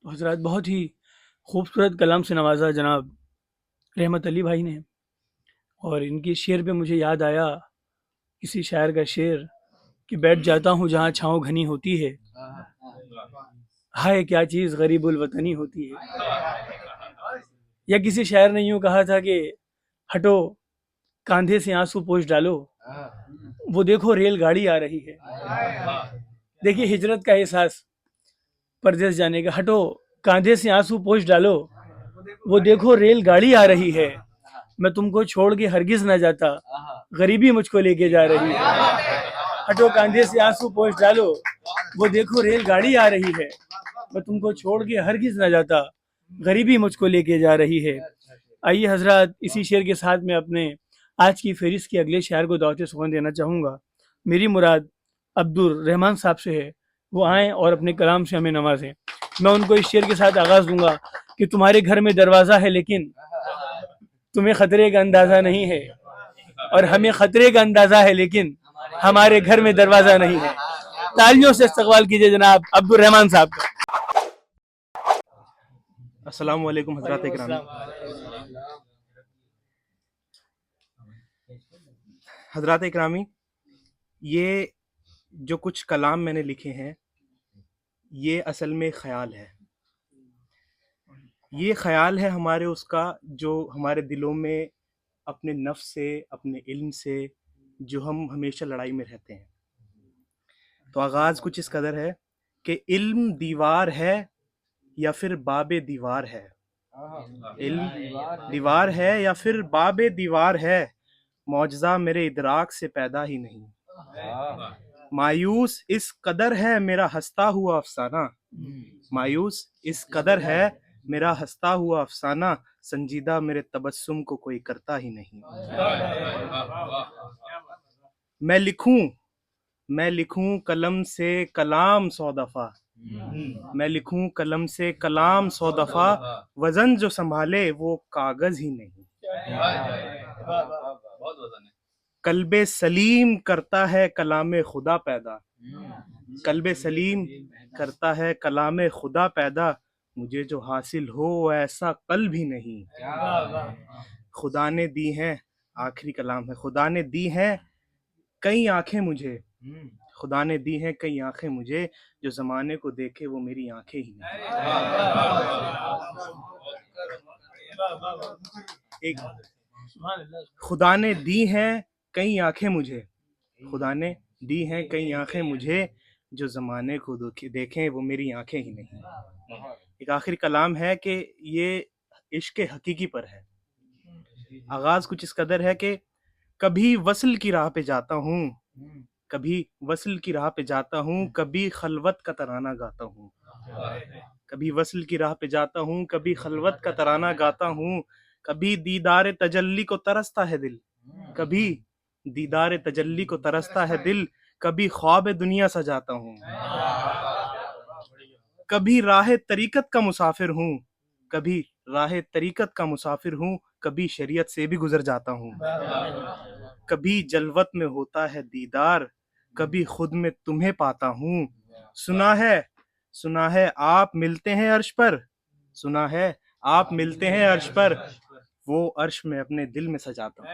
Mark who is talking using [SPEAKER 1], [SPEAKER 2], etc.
[SPEAKER 1] حضرات بہت ہی خوبصورت کلام سے نوازا جناب رحمت علی بھائی نے، اور ان کی شعر پہ مجھے یاد آیا کسی شاعر کا شعر کہ بیٹھ جاتا ہوں جہاں چھاؤں گھنی ہوتی ہے، ہائے کیا چیز غریب الوطنی ہوتی ہے۔ یا کسی شاعر نے یوں کہا تھا کہ ہٹو کاندھے سے آنسو پوچھ ڈالو، وہ دیکھو ریل گاڑی آ رہی ہے۔ دیکھیے ہجرت کا احساس، پردیس جانے کا، ہٹو کاندھے سے آنسو پوچھ ڈالو، وہ دیکھو ریل گاڑی آ رہی ہے، میں تم کو چھوڑ کے ہرگز نہ جاتا، غریبی مجھ کو لے کے جا رہی ہے۔ ہٹو کاندھے سے آنسو پوچھ ڈالو، وہ دیکھو ریل گاڑی آ رہی ہے، میں تم کو چھوڑ کے ہرگز نہ جاتا، غریبی مجھ کو لے کے جا رہی ہے۔ آئیے حضرات، اسی شعر کے ساتھ میں اپنے آج کی فہرست کے اگلے شاعر کو دعوت سخن دینا چاہوں گا۔ میری مراد عبد الرحمان صاحب سے ہے، وہ آئیں اور اپنے کلام سے ہمیں نوازیں۔ میں ان کو اس شعر کے ساتھ آغاز دوں گا کہ تمہارے گھر میں دروازہ ہے لیکن تمہیں خطرے کا اندازہ نہیں ہے، اور ہمیں خطرے کا اندازہ ہے لیکن ہمارے گھر میں دروازہ نہیں ہے۔ تالیوں سے استقبال کیجئے جناب عبد الرحمان صاحب کا۔
[SPEAKER 2] السلام علیکم حضرات اکرامی۔ حضرات اکرامی، یہ جو کچھ کلام میں نے لکھے ہیں یہ اصل میں خیال ہے۔ یہ خیال ہے ہمارے اس کا جو ہمارے دلوں میں اپنے نفس سے، اپنے علم سے، جو ہم ہمیشہ لڑائی میں رہتے ہیں۔ تو آغاز کچھ اس قدر ہے کہ علم دیوار ہے یا پھر باب دیوار ہے، علم دیوار ہے یا پھر باب دیوار ہے، معجزہ میرے ادراک سے پیدا ہی نہیں۔ مایوس اس قدر ہے میرا ہنستا ہوا افسانہ، مایوس اس قدر ہے میرا ہنستا ہوا افسانہ، سنجیدہ میرے تبسم کو کوئی کرتا ہی نہیں۔ میں لکھوں قلم سے کلام 100 دفعہ، میں لکھوں قلم سے کلام 100 دفعہ، وزن جو سنبھالے وہ کاغذ ہی نہیں۔ قلب سلیم کرتا ہے کلام خدا پیدا، قلب سلیم کرتا ہے کلام خدا پیدا، مجھے جو حاصل ہو وہ ایسا قلب ہی نہیں۔ خدا نے دی ہیں، آخری کلام ہے، خدا نے دی ہیں کئی آنکھیں مجھے، خدا نے دی ہیں کئی آنکھیں مجھے، جو زمانے کو دیکھے وہ میری آنکھیں ہی نہیں۔ ایک خدا نے دی ہیں کئی آنکھیں مجھے، خدا نے دی ہیں کئی آنکھیں مجھے، جو زمانے کو دیکھیں وہ میری آنکھیں ہی نہیں۔ ایک آخری کلام ہے کہ یہ عشق حقیقی پر ہے۔ آغاز کچھ اس قدر ہے کہ کبھی وصل کی راہ پہ جاتا ہوں، کبھی وصل کی راہ پہ جاتا ہوں، کبھی خلوت کا ترانہ گاتا ہوں، کبھی وصل کی راہ پہ جاتا ہوں، کبھی خلوت کا ترانہ گاتا ہوں، کبھی دیدار تجلی کو ترستا ہے دل، کبھی دیدار تجلی کو ترستا ہے دل، کبھی خواب دنیا سجاتا ہوں، کبھی راہ طریقت کا مسافر ہوں، کبھی راہ طریقت کا مسافر ہوں، کبھی شریعت سے بھی گزر جاتا ہوں، کبھی جلوت میں ہوتا ہے دیدار، کبھی خود میں تمہیں پاتا ہوں، سنا ہے آپ ملتے ہیں عرش پر، سنا ہے آپ ملتے ہیں عرش پر، وہ عرش میں اپنے دل میں سجاتا ہوں۔